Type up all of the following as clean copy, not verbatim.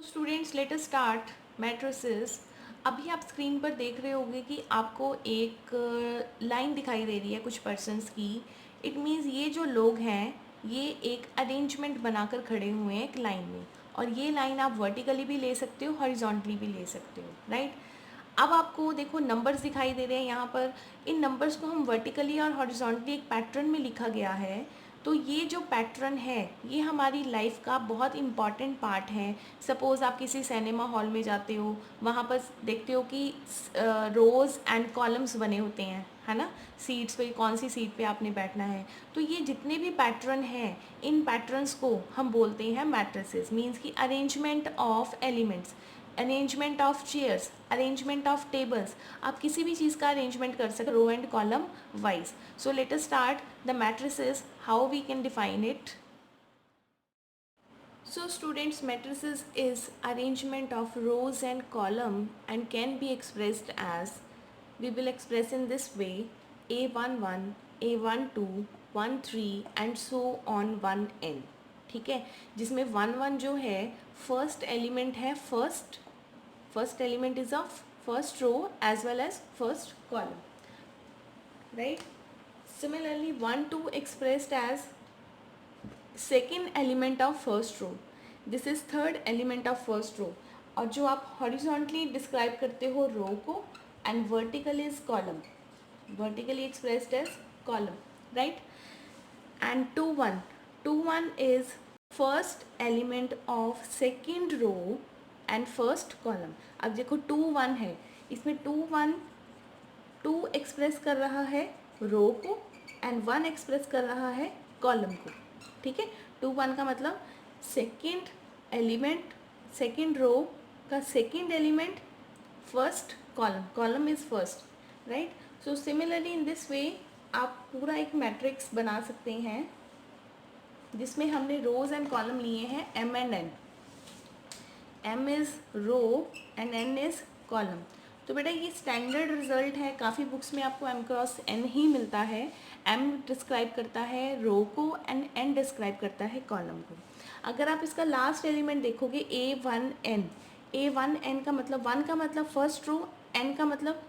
Students let us start matrices. अभी आप screen पर देख रहे होंगे कि आपको एक लाइन दिखाई दे रही है कुछ पर्सन्स की। इट मीन्स ये जो लोग हैं ये एक अरेंजमेंट बनाकर खड़े हुए हैं एक लाइन में, और ये लाइन आप वर्टिकली भी ले सकते हो, हॉरिजॉन्टली भी ले सकते हो, राइट। अब आपको देखो नंबर्स दिखाई दे रहे हैं यहाँ पर। इन नंबर्स को हम वर्टिकली और हॉरिजॉन्टली एक पैटर्न में लिखा गया है। तो ये जो पैटर्न है ये हमारी लाइफ का बहुत इम्पॉर्टेंट पार्ट है। सपोज़ आप किसी सिनेमा हॉल में जाते हो, वहाँ पर देखते हो कि रोज़ एंड कॉलम्स बने होते हैं, है ना। सीट्स पे कौन सी सीट पे आपने बैठना है। तो ये जितने भी पैटर्न हैं इन पैटर्न्स को हम बोलते हैं मैट्रिसेस। मीन्स की arrangement of elements, arrangement of chairs, arrangement of tables. आप किसी भी चीज़ का अरेंजमेंट कर सकते row and column wise. So let us start the matrices, how we can define it. So students, matrices is arrangement of rows and column and can be expressed as, we will express in this way: A11, A12, 13 and so on 1n. ठीक है, जिसमें 1 जो है first element है, first element is of first row as well as first column, right. Similarly 1 2 expressed as second element of first row, this is third element of first row. और जो आप horizontally describe करते हो row को, and vertical is column, vertically expressed as column, right. And 2 1 is first element of second row and first column. अब देखो 2 1 है, इसमें 2 एक्सप्रेस कर रहा है रो को एंड 1 एक्सप्रेस कर रहा है कॉलम को. ठीक है, 2 1 का मतलब सेकेंड एलिमेंट, सेकेंड रो का second element first column, column is first, right. So similarly in this way आप पूरा एक मैट्रिक्स बना सकते हैं जिसमें हमने रोज एंड कॉलम लिए हैं m and n. m is row and n is column. तो बेटा ये स्टैंडर्ड रिजल्ट है, काफ़ी बुक्स में आपको m क्रॉस n ही मिलता है. m डिस्क्राइब करता है रो को एंड n डिस्क्राइब करता है कॉलम को. अगर आप इसका लास्ट एलिमेंट देखोगे A1n, A1n का मतलब 1 का मतलब फर्स्ट रो, n का मतलब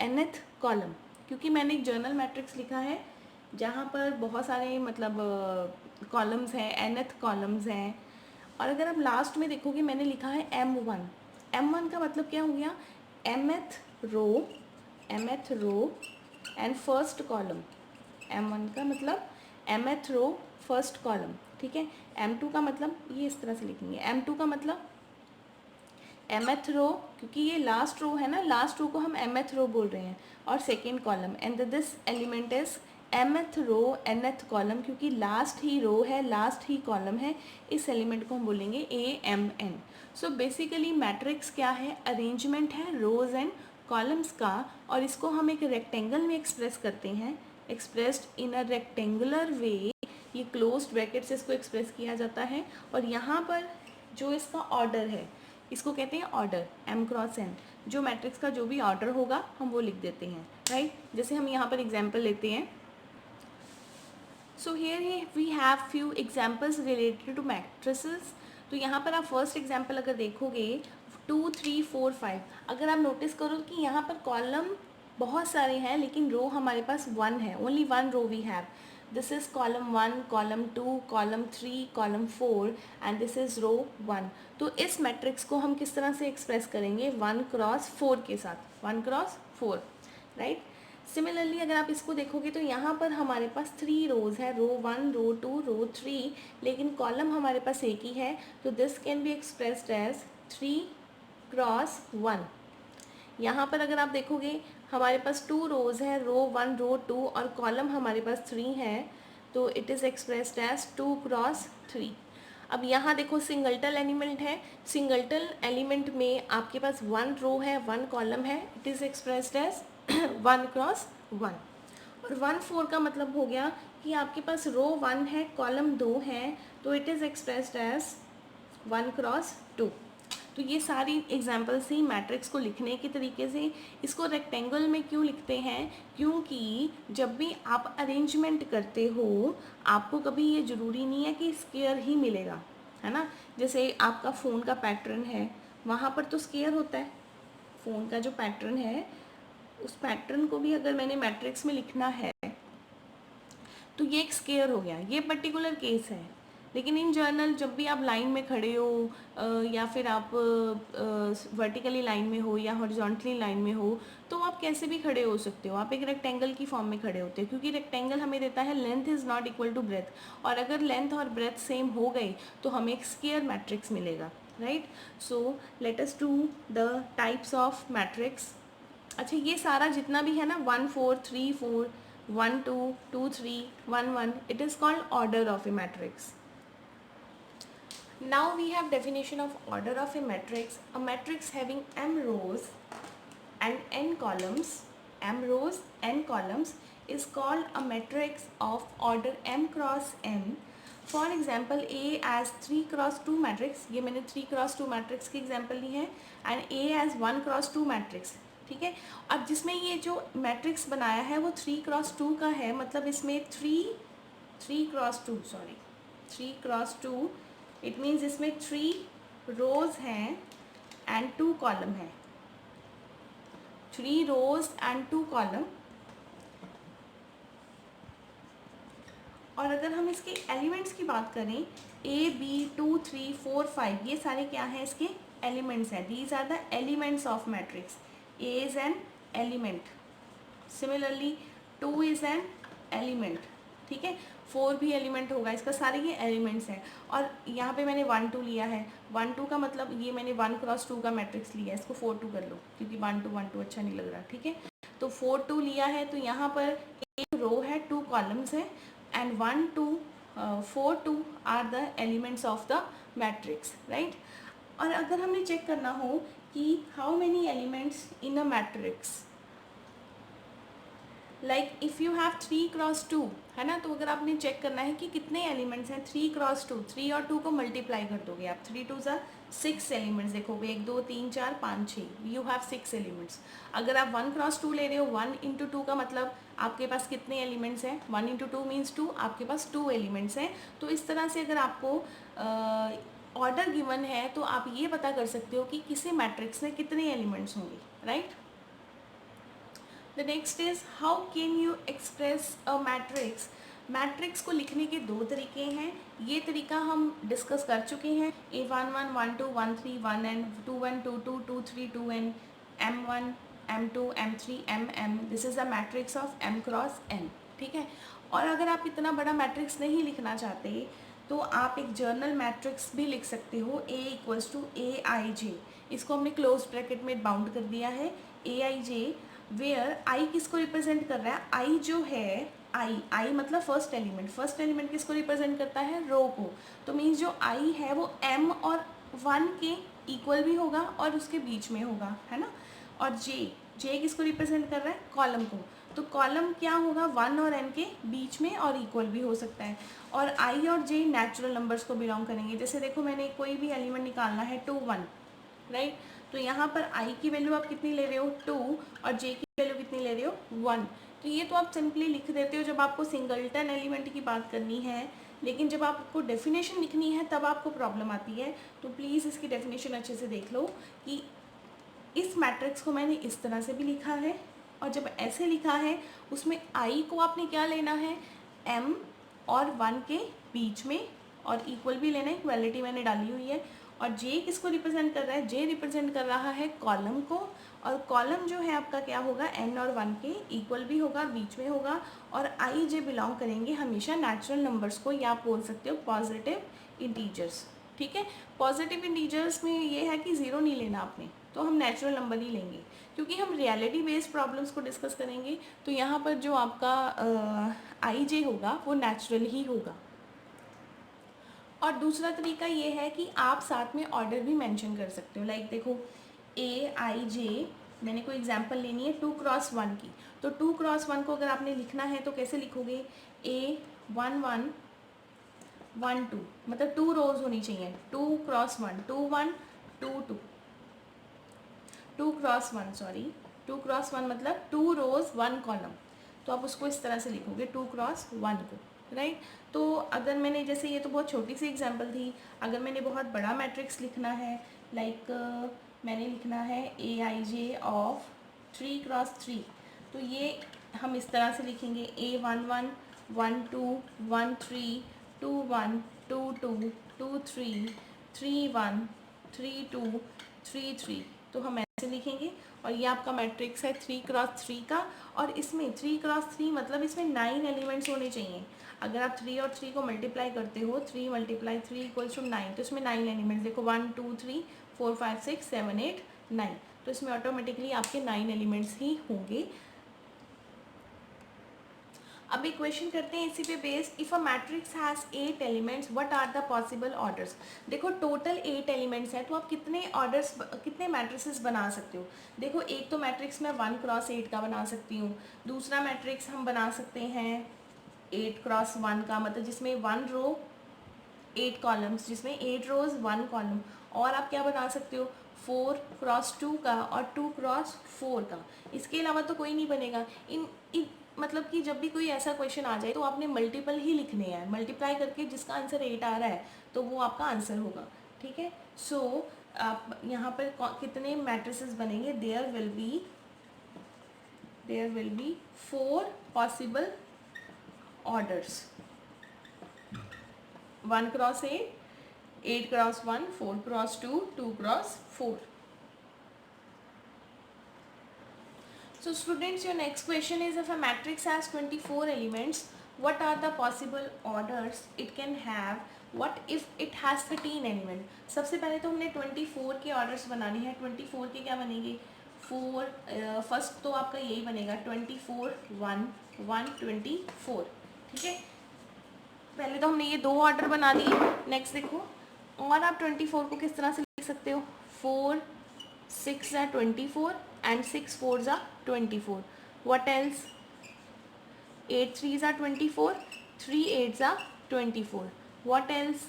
nth कॉलम. क्योंकि मैंने एक जर्नल मैट्रिक्स लिखा है जहाँ पर बहुत सारे मतलब कॉलम्स हैं, nth कॉलम्स हैं. और अगर आप लास्ट में देखोगे मैंने लिखा है M1. M1 का मतलब क्या हो गया, mth row and first column. M1 का मतलब mth रो फर्स्ट कॉलम, ठीक है. M2 का मतलब ये इस तरह से लिखेंगे, M2 का मतलब mth रो, क्योंकि ये लास्ट रो है ना, लास्ट रो को हम mth रो बोल रहे हैं, और second column. And this element is mth row nth column, क्योंकि लास्ट ही रो है, लास्ट ही कॉलम है. इस एलिमेंट को हम बोलेंगे AMN. सो बेसिकली मैट्रिक्स क्या है, अरेंजमेंट है रोज एंड कॉलम्स का, और इसको हम एक रेक्टेंगल में एक्सप्रेस करते हैं, एक्सप्रेस्ड इन अ रेक्टेंगुलर वे. ये क्लोज्ड ब्रैकेट से इसको एक्सप्रेस किया जाता है. और यहाँ पर जो इसका ऑर्डर है इसको कहते हैं ऑर्डर, m क्रॉस n. जो मैट्रिक्स का जो भी ऑर्डर होगा हम वो लिख देते हैं, राइट. जैसे हम यहाँ पर एग्जाम्पल लेते हैं. So here we have few examples related to matrices. तो यहाँ पर आप फर्स्ट एग्जाम्पल अगर देखोगे 2 3 4 5, अगर आप नोटिस करो कि यहाँ पर कॉलम बहुत सारे हैं लेकिन रो हमारे पास 1 है, only 1 row we have. This is column 1, column 2, column 3, column 4 and this is row 1. तो इस मैट्रिक्स को हम किस तरह से एक्सप्रेस करेंगे, 1 क्रॉस 4 के साथ, 1 क्रॉस 4, राइट. सिमिलरली अगर आप इसको देखोगे तो यहाँ पर हमारे पास 3 रोज़ है, रो 1, रो 2, रो 3, लेकिन कॉलम हमारे पास एक ही है. तो this can be expressed as 3 cross 1. यहाँ पर अगर आप देखोगे हमारे पास 2 रोज़ है, रो 1, रो 2, और कॉलम हमारे पास 3 है. तो it is expressed as 2 cross 3. अब यहाँ देखो सिंगलटन एलिमेंट है, सिंगलटन एलिमेंट में आपके पास 1 रो है, 1 कॉलम है. It is expressed as 1 cross 1. और 1 4 का मतलब हो गया कि आपके पास रो 1 है, कॉलम 2 है, तो it is expressed as 1 cross 2. तो ये सारी एग्जाम्पल्स ही मैट्रिक्स को लिखने के तरीके से. इसको रेक्टेंगल में क्यों लिखते हैं, क्योंकि जब भी आप अरेंजमेंट करते हो आपको कभी ये ज़रूरी नहीं है कि स्क्वायर ही मिलेगा. है ना। जैसे आपका फ़ोन का पैटर्न है, वहाँ पर तो स्क्वायर होता है, फ़ोन का जो पैटर्न है उस पैटर्न को भी अगर मैंने मैट्रिक्स में लिखना है तो ये एक स्क्वायर हो गया, ये पर्टिकुलर केस है। लेकिन इन जनरल जब भी आप लाइन में खड़े हो या फिर आप वर्टिकली लाइन में हो या हॉरिजॉन्टली लाइन में हो, तो आप कैसे भी खड़े हो सकते हो, आप एक रेक्टेंगल की फॉर्म में खड़े होते हो, क्योंकि रेक्टेंगल हमें देता है length is not equal to breadth, और अगर लेंथ और ब्रेथ सेम हो गई तो हमें एक स्क्वायर मैट्रिक्स मिलेगा, right. So let us do the types of matrix. अच्छा, ये सारा जितना भी है ना 1 4 3 4 1 2 2 3 1 1, it is called order of a matrix. Now we have definition of order of a matrix. A matrix having m rows and n columns, m rows n columns is called a matrix of order m cross n. For example, A as 3 cross 2 matrix, ये मैंने 3 cross 2 matrix की example ली है, and A as 1 cross 2 matrix, ठीक है। अब जिसमें ये जो मैट्रिक्स बनाया है वो 3 क्रॉस 2 का है, मतलब इसमें 3 cross 2 sorry 3 cross 2, it means इसमें 3 रोज हैं एंड 2 कॉलम है, 3 रोज एंड 2 कॉलम। और अगर हम इसके एलिमेंट्स की बात करें, ए बी 2 3 4 5, ये सारे क्या हैं, इसके एलिमेंट्स हैं। These are the elements of matrix. A is an element, similarly 2 is an element, ठीक है। 4 भी एलिमेंट होगा इसका, सारे ये एलिमेंट्स हैं। और यहाँ पे मैंने 1 2 लिया है, 1 2 का मतलब ये मैंने 1 क्रॉस 2 का मैट्रिक्स लिया है, इसको 4 2 कर लो क्योंकि 1 2 अच्छा नहीं लग रहा, ठीक है। तो 4 2 लिया है, तो यहाँ पर एक रो है, 2 कॉलम्स हैं, and 1 2 4 2 are the elements of the matrix, right. और अगर हमें चेक करना हो कि how many elements in a matrix, like if you have 3 cross 2, है ना, तो अगर आपने चेक करना है कि कितने एलिमेंट्स हैं 3 क्रॉस 2, 3 और 2 को मल्टीप्लाई कर दोगे आप, 3 2 ज़ा 6 एलिमेंट्स देखोगे, 1 2 3 4 5 6, यू हैव 6 एलिमेंट्स। अगर आप 1 क्रॉस 2 ले रहे हो, 1 इंटू 2 का मतलब आपके पास कितने एलिमेंट्स हैं, 1 इंटू 2 मीन्स 2, आपके पास 2 एलिमेंट्स हैं। तो इस तरह से अगर आपको ऑर्डर गिवन है तो आप ये पता कर सकते हो कि किसी मैट्रिक्स में कितने एलिमेंट्स होंगे, right. The next is how can you express a matrix. Matrix को लिखने के 2 तरीके हैं, ये तरीका हम डिस्कस कर चुके हैं, A11 1 2 1 3 1 n 2 1 2 2 2 3 2 n M1 M2 M3 MM, this is the matrix of M cross n, ठीक है। और अगर आप इतना बड़ा मैट्रिक्स नहीं लिखना चाहते तो आप एक जर्नल मैट्रिक्स भी लिख सकते हो, A इक्वल्स टू AIJ, इसको हमने क्लोज ब्रैकेट में बाउंड कर दिया है, AIJ, वेयर I किसको रिप्रेजेंट कर रहा है, I जो है I मतलब फर्स्ट एलिमेंट किसको रिप्रेजेंट करता है, रो को। तो मीन्स जो I है वो M और 1 के इक्वल भी होगा और उसके बीच में होगा, है ना। और J किसको रिप्रेजेंट कर रहा है, कॉलम को। तो कॉलम क्या होगा, 1 और n के बीच में और इक्वल भी हो सकता है। और I और J नेचुरल नंबर्स को बिलोंग करेंगे। जैसे देखो मैंने कोई भी एलिमेंट निकालना है 2 1, राइट, तो यहाँ पर I की वैल्यू आप कितनी ले रहे हो 2 और J की वैल्यू कितनी ले रहे हो 1। तो ये तो आप सिंपली लिख देते हो जब आपको सिंगलटन एलिमेंट की बात करनी है, लेकिन जब आपको डेफिनेशन लिखनी है तब आपको प्रॉब्लम आती है। तो प्लीज़ इसकी डेफिनेशन अच्छे से देख लो कि इस मैट्रिक्स को मैंने इस तरह से भी लिखा है, और जब ऐसे लिखा है उसमें I को आपने क्या लेना है, M और 1 के बीच में, और इक्वल भी लेना है, इक्वलिटी मैंने डाली हुई है। और J किसको रिप्रेजेंट कर रहा है, J रिप्रेजेंट कर रहा है कॉलम को, और कॉलम जो है आपका क्या होगा, n और 1 के इक्वल भी होगा, बीच में होगा। और I J बिलोंग करेंगे हमेशा नेचुरल नंबर्स को, या आप बोल सकते हो पॉजिटिव इंटीजर्स, ठीक है। पॉजिटिव इंटीजर्स में ये है कि 0 नहीं लेना आपने, तो हम नेचुरल नंबर ही लेंगे, क्योंकि हम रियलिटी बेस्ड प्रॉब्लम्स को डिस्कस करेंगे, तो यहाँ पर जो आपका आई जे होगा वो नेचुरल ही होगा। और दूसरा तरीका ये है कि आप साथ में ऑर्डर भी मेंशन कर सकते हो, लाइक देखो AIJ, मैंने कोई एग्जांपल लेनी है 2 क्रॉस 1 की, तो 2 क्रॉस 1 को अगर आपने लिखना है तो कैसे लिखोगे, A1 1 1 2, मतलब 2 रोज होनी चाहिए, 2 क्रॉस 1 2 1 2 2, 2 क्रॉस 1 सॉरी 2 क्रॉस 1 मतलब 2 रोज 1 कॉलम, तो आप उसको इस तरह से लिखोगे 2 क्रॉस 1 को, राइट। तो अगर मैंने जैसे, ये तो बहुत छोटी सी एग्जांपल थी, अगर मैंने बहुत बड़ा मैट्रिक्स लिखना है, लाइक मैंने लिखना है Aij ऑफ 3 × 3, तो ये हम इस तरह से लिखेंगे A11 12 13 21 22 23 31 32 33, तो हम ऐसे लिखेंगे। और ये आपका मैट्रिक्स है 3 × 3 का, और इसमें 3 × 3 मतलब इसमें 9 एलिमेंट्स होने चाहिए। अगर आप 3 और 3 को मल्टीप्लाई करते हो, 3 × 3 = 9, तो इसमें 9 एलिमेंट्स, देखो 1 2 3 4 5 6 7 8 9, तो इसमें ऑटोमेटिकली आपके 9 एलिमेंट्स ही होंगे। अब एक क्वेश्चन करते हैं इसी पे based, if a matrix has 8 elements what are the possible orders. देखो टोटल 8 एलिमेंट्स हैं, तो आप कितने ऑर्डर्स, कितने मैट्रिसेस बना सकते हो। देखो एक तो मैट्रिक्स मैं 1 × 8 का बना सकती हूँ, दूसरा मैट्रिक्स हम बना सकते हैं 8 × 1 का, मतलब जिसमें 1 रो 8 कॉलम्स, जिसमें 8 रोज 1 कॉलम। और आप क्या बना सकते हो 4 × 2 का और 2 × 4 का। इसके अलावा तो कोई नहीं बनेगा। इन मतलब कि जब भी कोई ऐसा क्वेश्चन आ जाए तो आपने मल्टीपल ही लिखने हैं, मल्टीप्लाई करके जिसका आंसर 8 आ रहा है तो वो आपका आंसर होगा। ठीक है, सो आप यहाँ पर कितने मैट्रिसेस बनेंगे, there will be 4 possible orders, 1 × 8, 8 × 1, 4 × 2, 2 × 4. So students, your next question is, if a matrix has 24 elements, what are the possible orders it can have? What if it has 13 element? सबसे पहले तो हमने 24 के ऑर्डर्स बनाने हैं। 24 के क्या बनेंगे, 4, फर्स्ट तो आपका यही बनेगा 24 1 1 24। ठीक है, पहले तो हमने ये 2 ऑर्डर बना दिए। नेक्स्ट देखो, और आप 24 को किस तरह से लिख सकते हो, 4 6 × 24 and 6 4 × 24. What else? 8 3 × 24, 3 8 × 24. What else?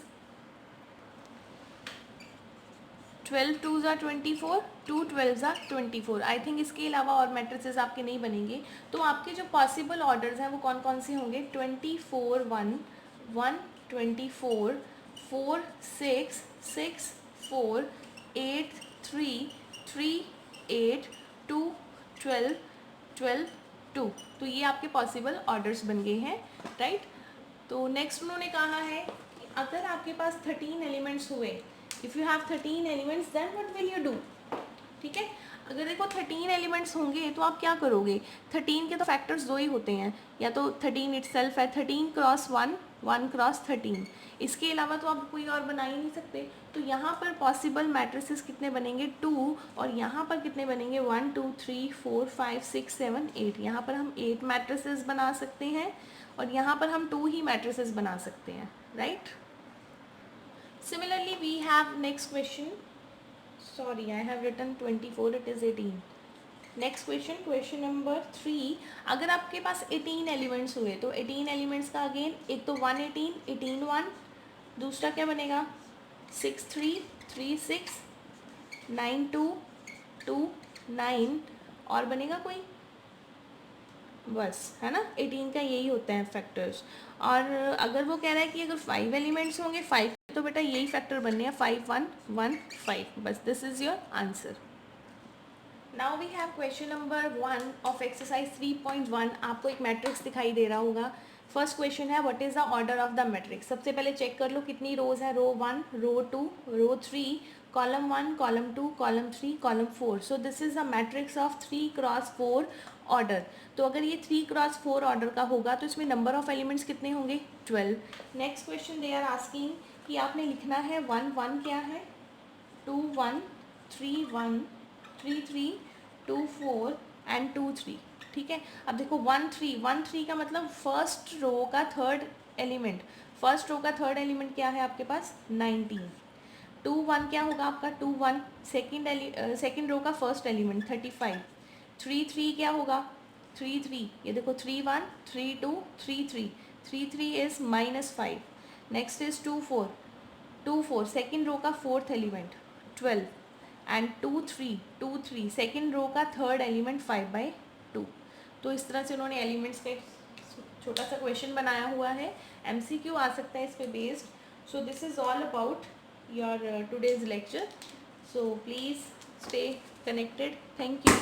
12 2 × 24, 2 12 × 24. I think इसके अलावा और मैट्रिसेस आपके नहीं बनेंगे। तो आपके जो पॉसिबल ऑर्डर्स हैं वो कौन कौन से होंगे, 24 1 1 24, 4 6 6 4, 8 3 3 8 2 12 12 2। तो ये आपके पॉसिबल ऑर्डर्स बन गए हैं, राइट। तो नेक्स्ट उन्होंने कहा है कि अगर आपके पास 13 एलिमेंट्स हुए, if you have 13 elements then what will you do. ठीक है, अगर देखो 13 एलिमेंट्स होंगे तो आप क्या करोगे, 13 के तो फैक्टर्स 2 ही होते हैं, या तो 13 इटसेल्फ है, 13 × 1 1 × 13, इसके अलावा तो आप कोई और बना ही नहीं सकते। तो यहाँ पर पॉसिबल मैट्रिसेस कितने बनेंगे, 2, और यहाँ पर कितने बनेंगे, 1 2 3 4 5 6 7 8। यहाँ पर हम 8 मैट्रिसेस बना सकते हैं, और यहाँ पर हम 2 ही मैट्रिसेस बना सकते हैं, right. Similarly, we have next question. Sorry, I have written 24. It is 18. Next question, question number 3. अगर आपके पास 18 एलिमेंट्स हुए तो 18 एलिमेंट्स का अगेन, एक तो 118 18 1, दूसरा क्या बनेगा 6 3 3 6 9 2 2 9, और बनेगा कोई, बस है ना, 18 का यही होता है फैक्टर्स। और अगर वो कह रहा है कि अगर 5 एलिमेंट्स होंगे 5, तो बेटा यही फैक्टर बनने हैं 5 1 1 5, बस this is your answer. Now we have question number 1 of exercise 3.1। आपको एक मैट्रिक्स दिखाई दे रहा होगा। फर्स्ट क्वेश्चन है, what is the order of the matrix. सबसे पहले चेक कर लो कितनी रोज है, row 1 row 2 row 3, column 1 column 2 column 3 column 4। So this is a matrix of 3 × 4 order. तो अगर ये 3 × 4 ऑर्डर का होगा तो इसमें नंबर ऑफ एलिमेंट्स कितने होंगे, 12। Next question they are asking कि आपने लिखना है 1 1 क्या है, 2 1 3 1 3 3 2 4 एंड 2 3। ठीक है, अब देखो 1 3 का मतलब फर्स्ट रो का थर्ड एलिमेंट, फर्स्ट रो का थर्ड एलिमेंट क्या है आपके पास 19। 2 1 क्या होगा आपका 2 1, सेकेंड रो का फर्स्ट एलिमेंट 35। 3 3 क्या होगा 3 3, ये देखो 3 1 3 2 3 3, 3 3 is -5। Next is 2 4 second row का fourth element 12, and 2 3 second row का थर्ड एलिमेंट 5/2। तो इस तरह से उन्होंने एलिमेंट्स के छोटा सा क्वेश्चन बनाया हुआ है, MCQ आ सकता है इस पे based. So this is all about your today's lecture. So please stay connected. Thank you.